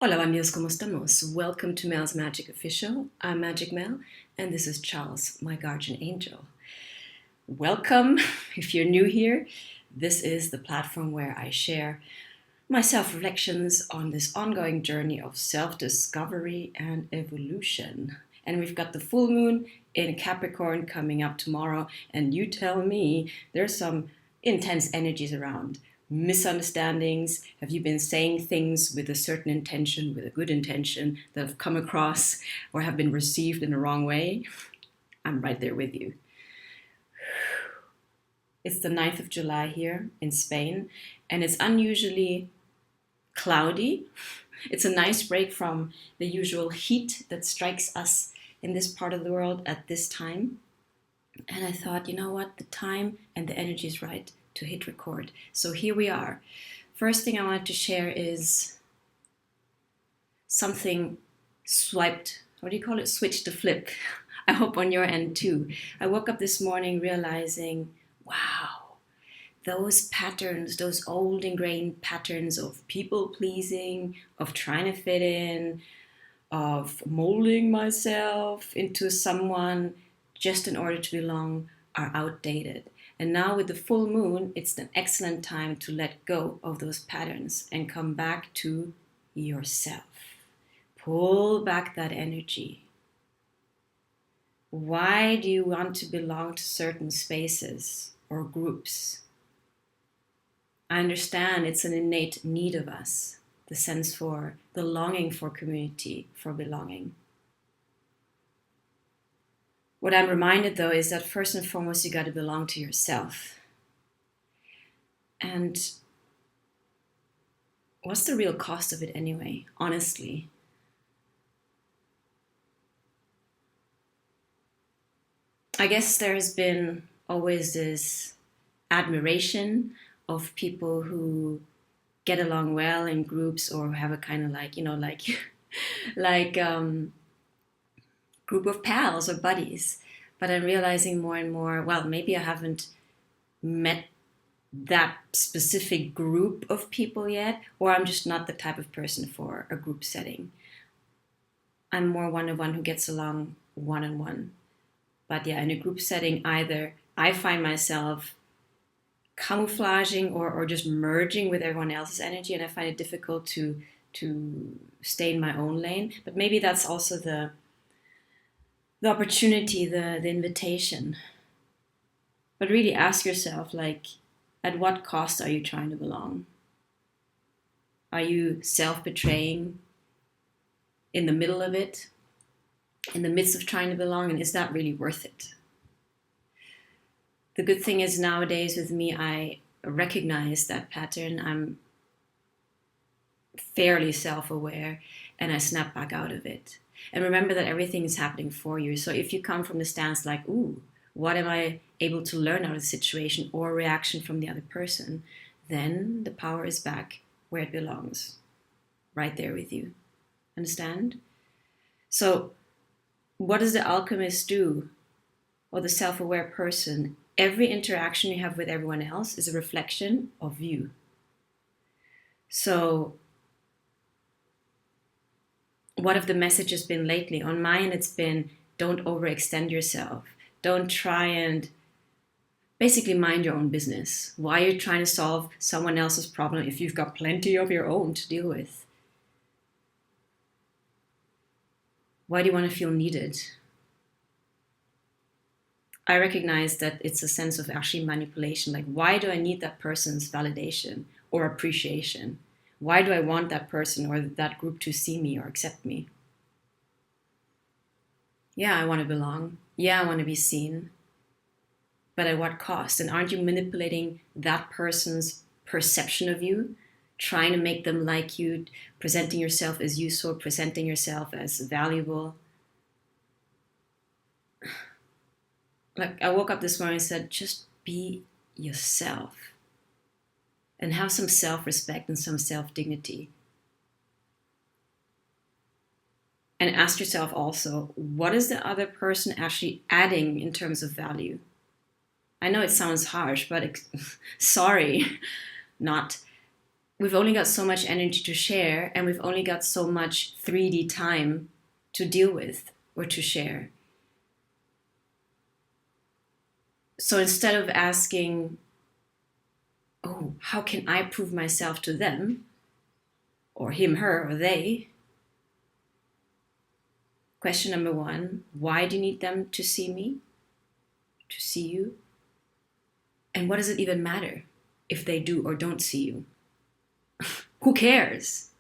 Hola amigos, ¿cómo estamos? Welcome to Mel's Magic Official. I'm Magic Mel, and this is Charles, my guardian angel. Welcome. If you're new here, this is the platform where I share my self-reflections on this ongoing journey of self-discovery and evolution. And we've got the full moon in Capricorn coming up tomorrow, and you tell me there's some intense energies around. Misunderstandings? Have you been saying things with a certain intention, with a good intention, that have come across or have been received in the wrong way? I'm right there with you. It's the 9th of July here in Spain, and it's unusually cloudy. It's a nice break from the usual heat that strikes us in this part of the world at this time. And I thought, you know what? The time and the energy is right to hit record. So here we are. First thing I wanted to share is something swiped, what do you call it? Switch to flip. I hope on your end too. I woke up this morning realizing, wow, those patterns, those old ingrained patterns of people pleasing, of trying to fit in, of molding myself into someone just in order to belong are outdated. And now with the full moon, it's an excellent time to let go of those patterns and come back to yourself. Pull back that energy. Why do you want to belong to certain spaces or groups? I understand it's an innate need of us, the sense for, the longing for community, for belonging. What I'm reminded though is that first and foremost, you got to belong to yourself. And what's the real cost of it anyway, honestly? I guess there's been always this admiration of people who get along well in groups or have a kind of like, like group of pals or buddies. But I'm realizing more and more, well, maybe I haven't met that specific group of people yet, or I'm just not the type of person for a group setting. I'm more one-on-one who gets along one-on-one. But yeah, in a group setting, either I find myself camouflaging or just merging with everyone else's energy, and I find it difficult to stay in my own lane. But maybe that's also the opportunity, the invitation. But really ask yourself, like, at what cost are you trying to belong? Are you self-betraying in the middle of it, in the midst of trying to belong, and is that really worth it? The good thing is nowadays with me, I recognize that pattern. I'm fairly self-aware and I snap back out of it. And remember that everything is happening for you. So if you come from the stance like, ooh, what am I able to learn out of the situation or reaction from the other person, then the power is back where it belongs, right there with you. Understand? So what does the alchemist do, or the self-aware person? Every interaction you have with everyone else is a reflection of you. So what have the messages been lately? On mine, it's been don't overextend yourself. Don't try and basically mind your own business. Why are you trying to solve someone else's problem if you've got plenty of your own to deal with? Why do you want to feel needed? I recognize that it's a sense of actually manipulation. Like, why do I need that person's validation or appreciation? Why do I want that person or that group to see me or accept me? Yeah, I want to belong. Yeah, I want to be seen. But at what cost? And aren't you manipulating that person's perception of you? Trying to make them like you, presenting yourself as useful, presenting yourself as valuable. Like, I woke up this morning and said, just be yourself. And have some self-respect and some self-dignity. And ask yourself also, what is the other person actually adding in terms of value? I know it sounds harsh, but sorry, not. we've only got so much energy to share, and we've only got so much 3D time to deal with or to share. So instead of asking, oh, how can I prove myself to them, or him, her, or they? Question number 1, why do you need them to see me, to see you? And what does it even matter if they do or don't see you? Who cares?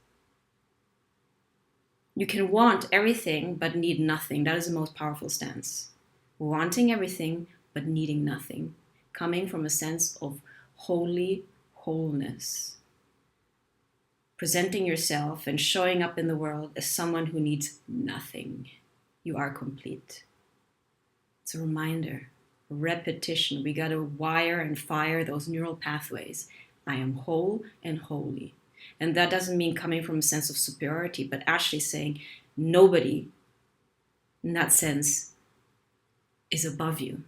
You can want everything but need nothing. That is the most powerful stance. Wanting everything but needing nothing. Coming from a sense of holy wholeness. Presenting yourself and showing up in the world as someone who needs nothing. You are complete. It's a reminder, a repetition. We got to wire and fire those neural pathways. I am whole and holy. And that doesn't mean coming from a sense of superiority, but actually saying nobody, in that sense, is above you.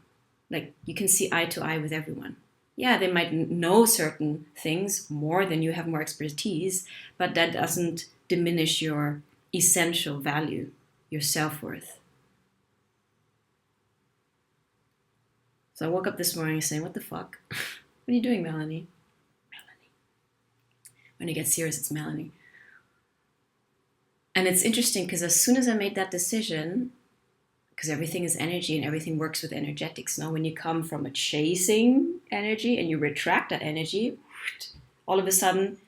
Like, you can see eye to eye with everyone. Yeah, they might know certain things more than you, have more expertise, but that doesn't diminish your essential value, your self-worth. So I woke up this morning saying, what the fuck? What are you doing, Melanie? When it gets serious, it's Melanie. And it's interesting because as soon as I made that decision, because everything is energy and everything works with energetics. Now, when you come from a chasing energy and you retract that energy, all of a sudden,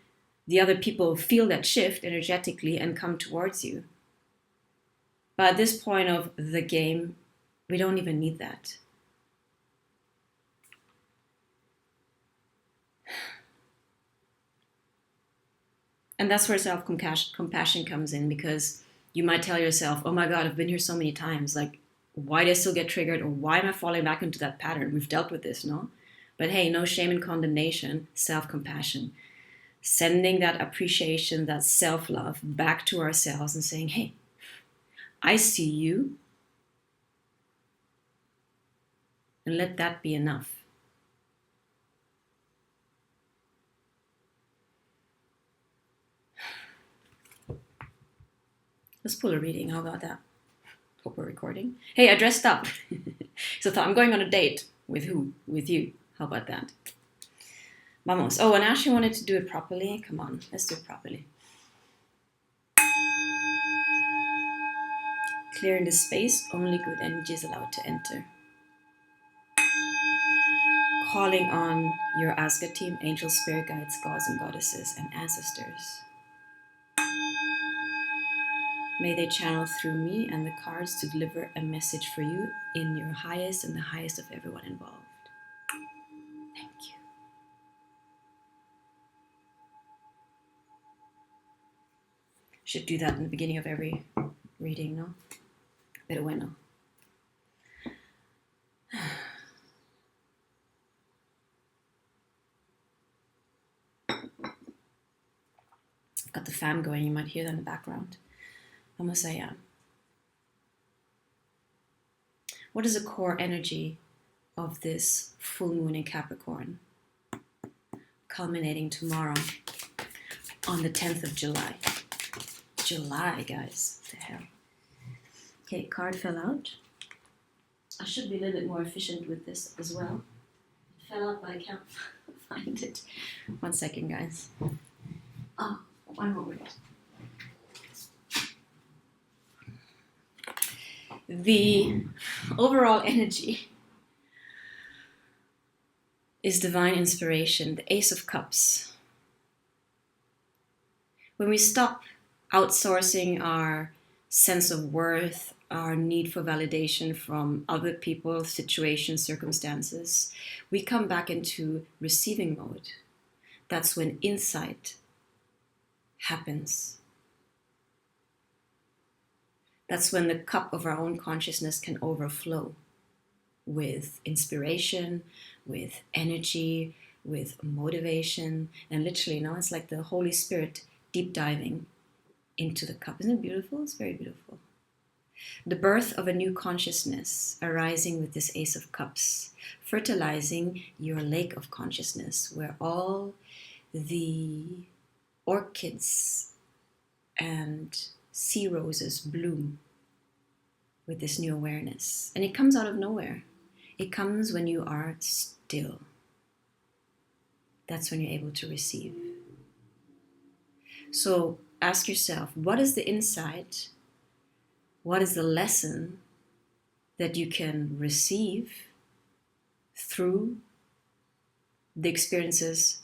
the other people feel that shift energetically and come towards you. But at this point of the game, we don't even need that. And that's where self-compassion comes in, because you might tell yourself, oh my God, I've been here so many times. Like, why do I still get triggered? Or why am I falling back into that pattern? We've dealt with this, no? But hey, no shame and condemnation, self-compassion. Sending that appreciation, that self-love back to ourselves and saying, hey, I see you. And let that be enough. Let's pull a reading. How about that? Hope we're recording. Hey, I dressed up. So I thought, I'm going on a date. With who? With you. How about that? Vamos. Oh, and I actually wanted to do it properly. Come on, let's do it properly. Clearing the space, only good energy is allowed to enter. Calling on your Asgard team, angels, spirit guides, gods and goddesses, and ancestors. May they channel through me and the cards to deliver a message for you in your highest and the highest of everyone involved. Thank you. Should do that in the beginning of every reading, no? Pero bueno. I've got the fan going, you might hear that in the background. Vamos allá. What is the core energy of this full moon in Capricorn? Culminating tomorrow on the 10th of July. July, guys. What the hell? Okay, card fell out. I should be a little bit more efficient with this as well. It fell out, but I can't find it. 1 second, guys. Oh, one moment. The overall energy is divine inspiration, the Ace of Cups. When we stop outsourcing our sense of worth, our need for validation from other people, situations, circumstances, we come back into receiving mode. That's when insight happens. That's when the cup of our own consciousness can overflow with inspiration, with energy, with motivation. And literally, now it's like the Holy Spirit deep diving into the cup. Isn't it beautiful? It's very beautiful. The birth of a new consciousness arising with this Ace of Cups, fertilizing your lake of consciousness, where all the orchids and sea roses bloom with this new awareness. And it comes out of nowhere. It comes when you are still. That's when you're able to receive. So ask yourself, what is the insight? What is the lesson that you can receive through the experiences,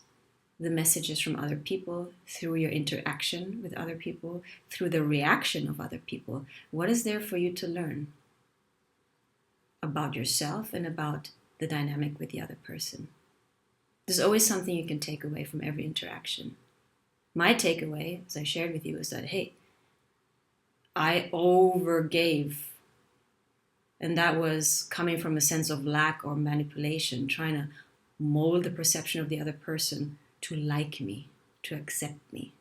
the messages from other people, through your interaction with other people, through the reaction of other people? What is there for you to learn about yourself and about the dynamic with the other person? There's always something you can take away from every interaction. My takeaway, as I shared with you, is that, hey, I overgave. And that was coming from a sense of lack or manipulation, trying to mold the perception of the other person to like me, to accept me.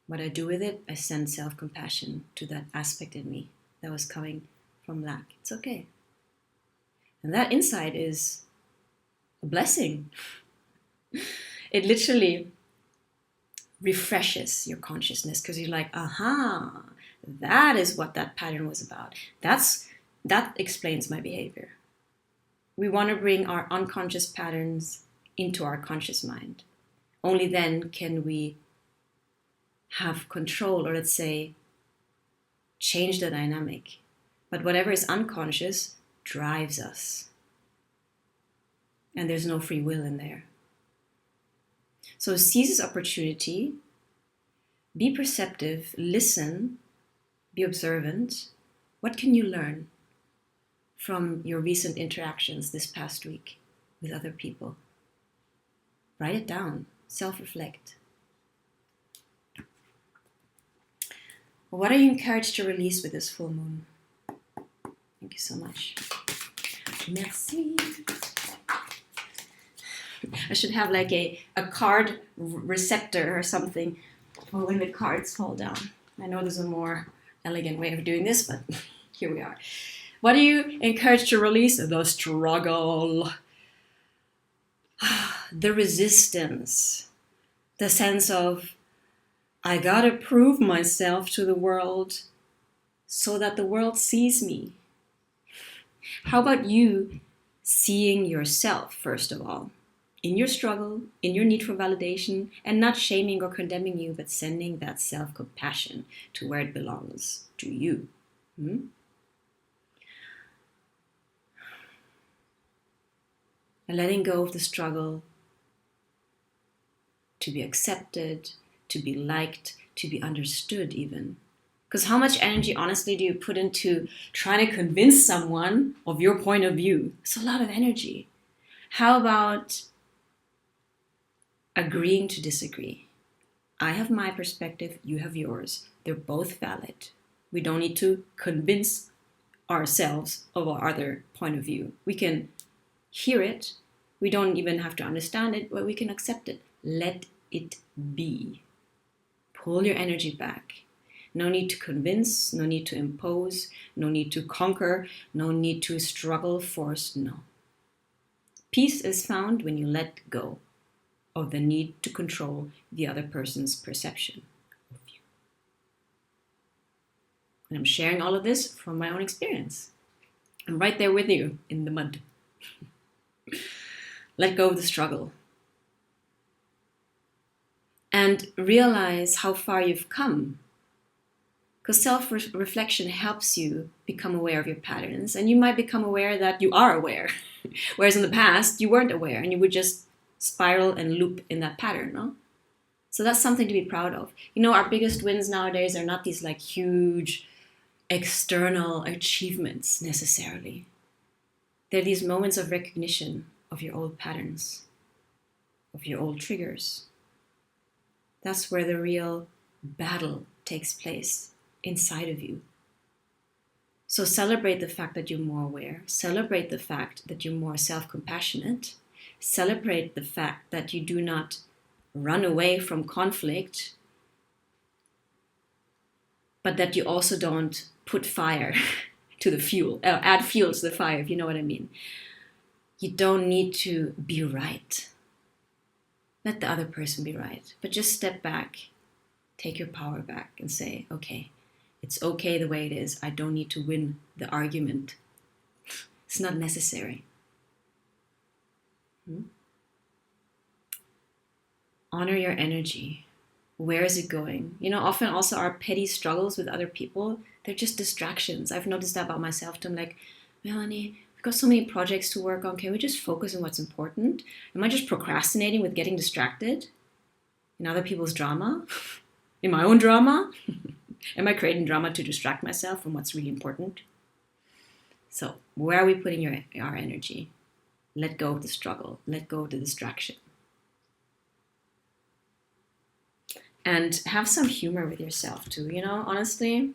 What I do with it, I send self-compassion to that aspect in me that was coming from lack. It's okay. And that insight is a blessing. It literally refreshes your consciousness because you're like, aha, that is what that pattern was about. That explains my behavior. We want to bring our unconscious patterns into our conscious mind. Only then can we have control, or let's say, change the dynamic. But whatever is unconscious drives us. And there's no free will in there. So seize this opportunity, be perceptive, listen, be observant. What can you learn from your recent interactions this past week with other people? Write it down, self-reflect. What are you encouraged to release with this full moon? Thank you so much. Merci. I should have like a card receptor or something for when the cards fall down. I know there's a more elegant way of doing this, but here we are. What are you encouraged to release? The struggle, the resistance, the sense of, I gotta prove myself to the world so that the world sees me. How about you seeing yourself, first of all, in your struggle, in your need for validation, and not shaming or condemning you, but sending that self-compassion to where it belongs, to you. And letting go of the struggle to be accepted, to be liked, to be understood even. Because how much energy, honestly, do you put into trying to convince someone of your point of view? It's a lot of energy. How about agreeing to disagree? I have my perspective, you have yours. They're both valid. We don't need to convince ourselves of our other point of view. We can hear it. We don't even have to understand it, but we can accept it. Let it be. Pull your energy back. No need to convince, no need to impose, no need to conquer, no need to struggle, force, no. Peace is found when you let go of the need to control the other person's perception of you. And I'm sharing all of this from my own experience. I'm right there with you in the mud. Let go of the struggle. And realize how far you've come. Because self-reflection helps you become aware of your patterns. And you might become aware that you are aware. Whereas in the past, you weren't aware and you would just spiral and loop in that pattern, no? So that's something to be proud of. You know, our biggest wins nowadays are not these like huge external achievements necessarily. They're these moments of recognition of your old patterns, of your old triggers. That's where the real battle takes place inside of you. So celebrate the fact that you're more aware. Celebrate the fact that you're more self-compassionate. Celebrate the fact that you do not run away from conflict, but that you also don't put fire to the fuel, add fuel to the fire, if you know what I mean. You don't need to be right. let the other person be right. But just step back, take your power back and say, okay, it's okay the way it is. I don't need to win the argument. It's not necessary. Honor your energy. Where is it going? Often also our petty struggles with other people, they're just distractions. I've noticed that about myself too. I'm like, Melanie, we've got so many projects to work on. Can we just focus on what's important? Am I just procrastinating with getting distracted in other people's drama? In my own drama? Am I creating drama to distract myself from what's really important? So where are we putting our energy? Let go of the struggle. Let go of the distraction. And have some humor with yourself too. Honestly,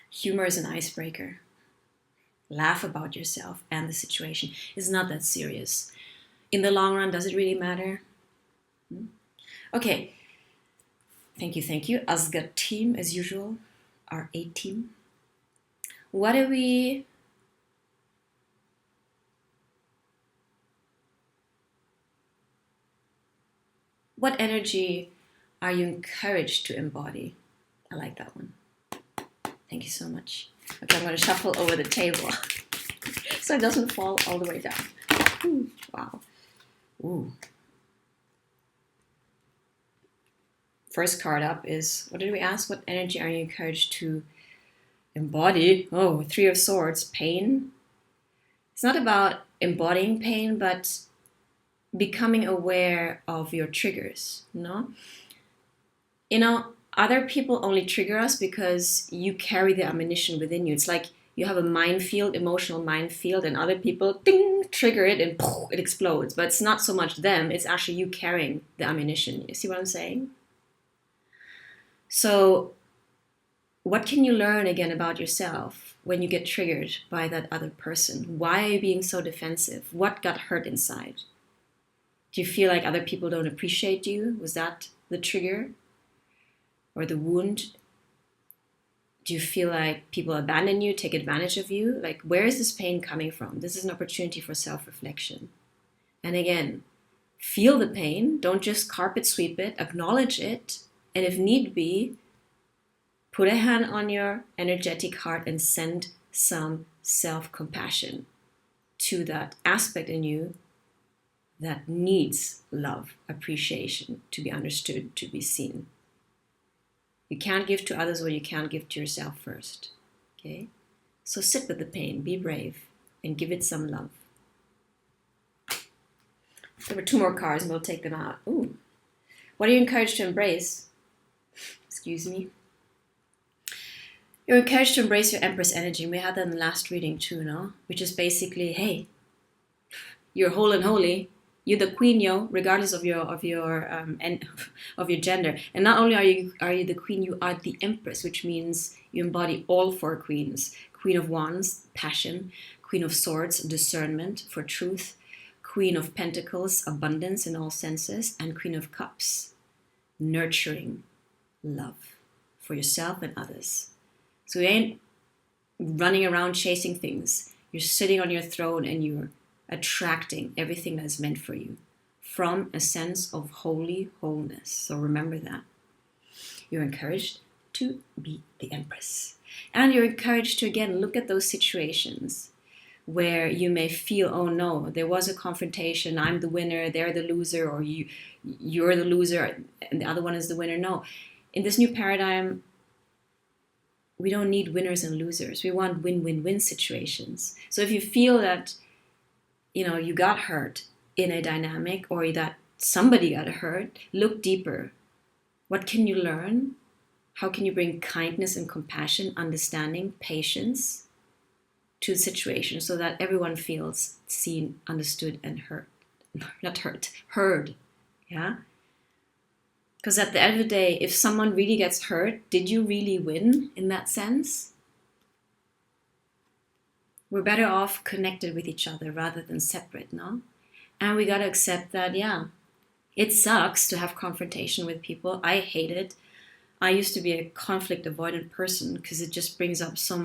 humor is an icebreaker. Laugh about yourself and the situation. It's not that serious. In the long run, does it really matter? Okay. Thank you. Asgard team, as usual, our A team. What energy are you encouraged to embody? I like that one. Thank you so much. Okay, I'm going to shuffle over the table so it doesn't fall all the way down. Ooh, wow. Ooh. First card up is, what did we ask? What energy are you encouraged to embody? Oh, Three of Swords, pain. It's not about embodying pain, but becoming aware of your triggers, Other people only trigger us because you carry the ammunition within you. It's like you have a minefield, emotional minefield, and other people, ding, trigger it and poof, it explodes. But it's not so much them, it's actually you carrying the ammunition. You see what I'm saying? So what can you learn again about yourself when you get triggered by that other person? Why are you being so defensive? What got hurt inside? Do you feel like other people don't appreciate you? Was that the trigger or the wound? Do you feel like people abandon you, take advantage of you? Like, where is this pain coming from? This is an opportunity for self-reflection. And again, feel the pain. Don't just carpet sweep it. Acknowledge it. And if need be, put a hand on your energetic heart and send some self-compassion to that aspect in you that needs love, appreciation, to be understood, to be seen. You can't give to others what you can't give to yourself first. Okay? So sit with the pain, be brave, and give it some love. There were 2 more cards, and we'll take them out. Ooh. What are you encouraged to embrace? Excuse me. You're encouraged to embrace your Empress energy. We had that in the last reading too, no? Which is basically, hey, you're whole and holy. You're the queen, regardless of your gender. And not only are you the queen, you are the Empress, which means you embody all 4 queens. Queen of Wands, passion. Queen of Swords, discernment for truth. Queen of Pentacles, abundance in all senses. And Queen of Cups, nurturing love for yourself and others. So you ain't running around chasing things. You're sitting on your throne and you're attracting everything that's meant for you from a sense of holy wholeness. So remember that. You're encouraged to be the Empress. And you're encouraged to, again, look at those situations where you may feel, oh no, there was a confrontation, I'm the winner, they're the loser, or you're the loser and the other one is the winner. No. In this new paradigm, we don't need winners and losers. We want win-win-win situations. So if you feel that, you got hurt in a dynamic or that somebody got hurt, look deeper. What can you learn? How can you bring kindness and compassion, understanding, patience to the situation so that everyone feels seen, understood, and heard. Yeah? Because at the end of the day, if someone really gets hurt, did you really win in that sense? We're better off connected with each other rather than separate, no? And we got to accept that, yeah, it sucks to have confrontation with people. I hate it. I used to be a conflict avoidant person because it just brings up so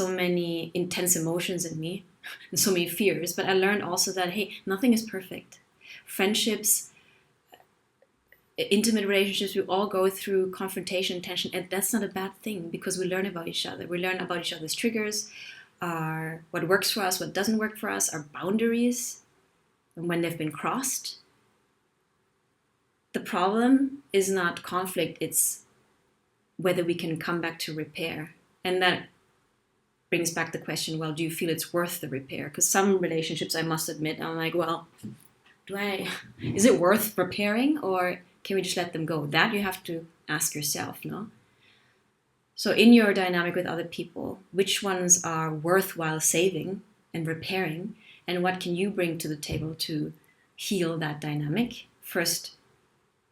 many intense emotions in me and so many fears. But I learned also that, hey, nothing is perfect. friendships, intimate relationships, we all go through confrontation, tension, and that's not a bad thing because we learn about each other. We learn about each other's triggers, what works for us, what doesn't work for us, our boundaries, and when they've been crossed. The problem is not conflict, it's whether we can come back to repair. And that brings back the question, well, do you feel it's worth the repair? Because some relationships, I must admit, I'm like, well, is it worth repairing, or can we just let them go? That you have to ask yourself, no? So in your dynamic with other people, which ones are worthwhile saving and repairing, and what can you bring to the table to heal that dynamic? First,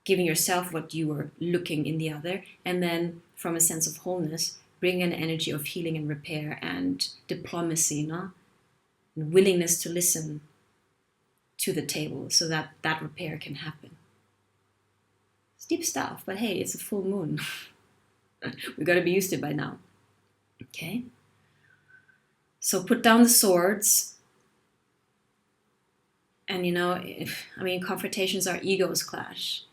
giving yourself what you were looking in the other, and then from a sense of wholeness, bring an energy of healing and repair and diplomacy, no? And willingness to listen to the table so that that repair can happen. It's deep stuff, but hey, it's a full moon. We've got to be used to it by now. Okay? So put down the swords. And confrontations are egos clash.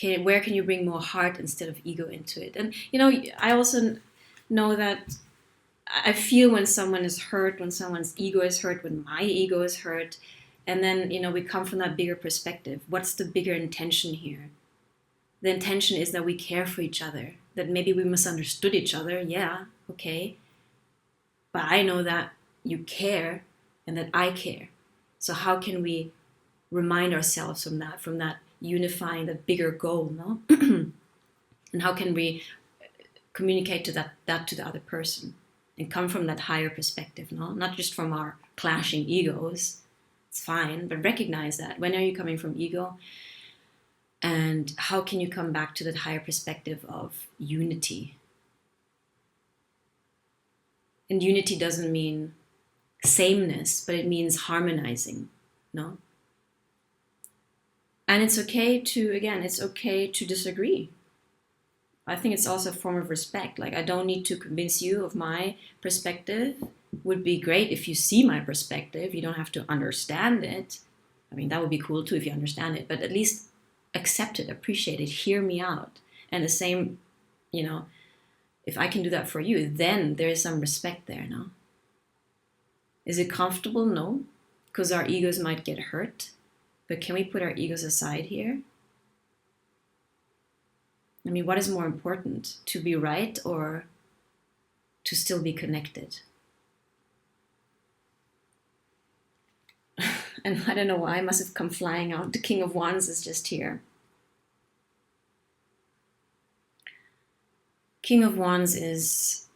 Where can you bring more heart instead of ego into it? And, I also know that I feel when someone is hurt, when someone's ego is hurt, when my ego is hurt. And then, we come from that bigger perspective. What's the bigger intention here? The intention is that we care for each other, that maybe we misunderstood each other. Yeah, okay. But I know that you care and that I care. So how can we remind ourselves from that unifying, that bigger goal, no? And how can we communicate to that to the other person and come from that higher perspective, no? Not just from our clashing egos. It's fine, but recognize that. When are you coming from ego? And how can you come back to that higher perspective of unity? And unity doesn't mean sameness, but it means harmonizing, no? And it's okay to disagree. I think it's also a form of respect. Like, I don't need to convince you of my perspective. Would be great if you see my perspective. You don't have to understand it. I mean, that would be cool too if you understand it, but at least accept it, appreciate it, hear me out. And the same, if I can do that for you, then there is some respect there, no? Is it comfortable? No, because our egos might get hurt. But can we put our egos aside here? I mean, what is more important, to be right or to still be connected? And I don't know why, I must have come flying out. The King of Wands is just here. King of Wands is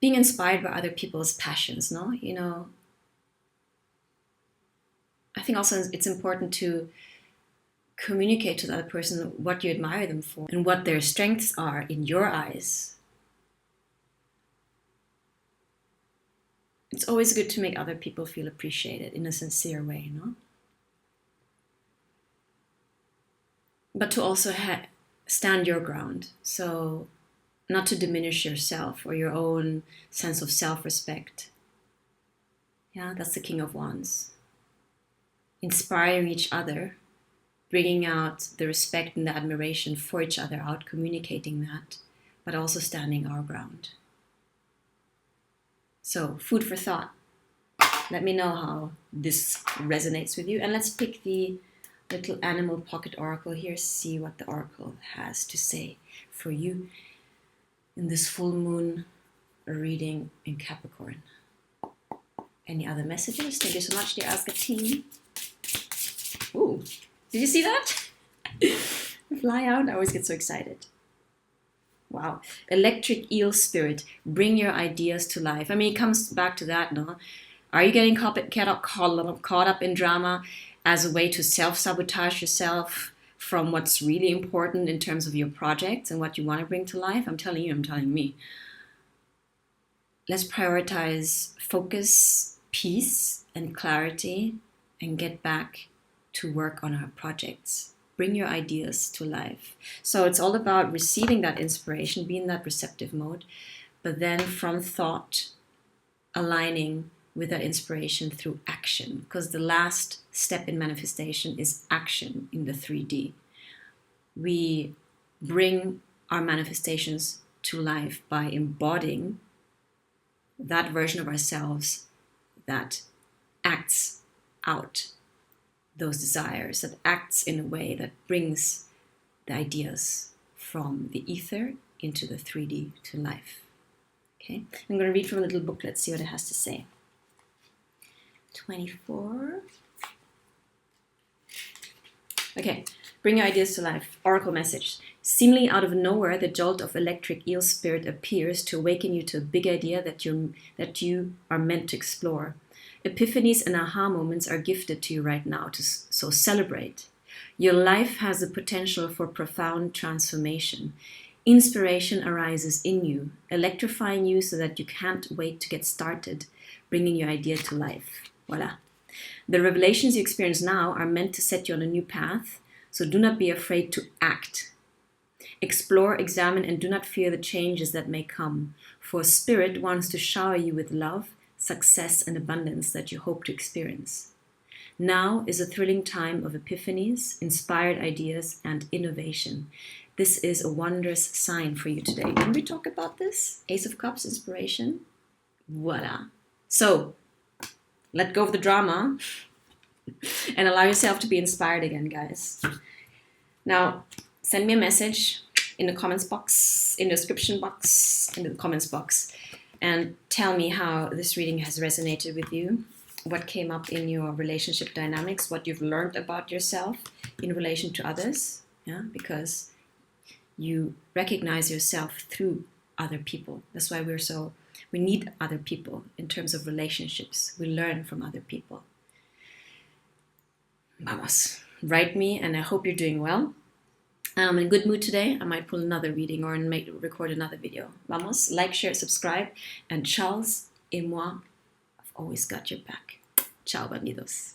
being inspired by other people's passions, no? I think also it's important to communicate to the other person what you admire them for and what their strengths are in your eyes. It's always good to make other people feel appreciated in a sincere way, no? But to also stand your ground. So not to diminish yourself or your own sense of self-respect. Yeah, that's the King of Wands. Inspiring each other, bringing out the respect and the admiration for each other out, communicating that, but also standing our ground. So, food for thought. Let me know how this resonates with you. And let's pick the little animal pocket oracle here, see what the oracle has to say for you in this full moon reading in Capricorn. Any other messages? Thank you so much, dear Aska team. Ooh, did you see that? Fly out, I always get so excited. Wow. Electric eel spirit, bring your ideas to life. I mean, it comes back to that, no? Are you getting caught up in drama as a way to self-sabotage yourself from what's really important in terms of your projects and what you want to bring to life? I'm telling you, I'm telling me. Let's prioritize focus, peace, and clarity, and get back to work on our projects. Bring your ideas to life. So it's all about receiving that inspiration, be in that receptive mode, but then from thought, aligning with our inspiration through action, because the last step in manifestation is action in the 3D. We bring our manifestations to life by embodying that version of ourselves that acts out those desires, that acts in a way that brings the ideas from the ether into the 3D to life. Okay, I'm going to read from a little booklet, see what it has to say. 24. Okay, bring your ideas to life. Oracle message. Seemingly out of nowhere, the jolt of electric eel spirit appears to awaken you to a big idea that you are meant to explore. Epiphanies and aha moments are gifted to you right now, so celebrate. Your life has the potential for profound transformation. Inspiration arises in you, electrifying you so that you can't wait to get started, bringing your idea to life. Voila. The revelations you experience now are meant to set you on a new path, so do not be afraid to act. Explore, examine, and do not fear the changes that may come, for Spirit wants to shower you with love, success, and abundance that you hope to experience. Now is a thrilling time of epiphanies, inspired ideas, and innovation. This is a wondrous sign for you today. Can we talk about this? Ace of Cups, inspiration. Voila. So, let go of the drama and allow yourself to be inspired again, guys. Now, send me a message in the comments box, in the description box, in the comments box, and tell me how this reading has resonated with you, what came up in your relationship dynamics, what you've learned about yourself in relation to others, because you recognize yourself through other people. That's why we need other people in terms of relationships. We learn from other people. Vamos. Write me, and I hope you're doing well. I'm in a good mood today. I might pull another reading or record another video. Vamos. Like, share, subscribe. And Charles et moi, I've always got your back. Ciao, bandidos.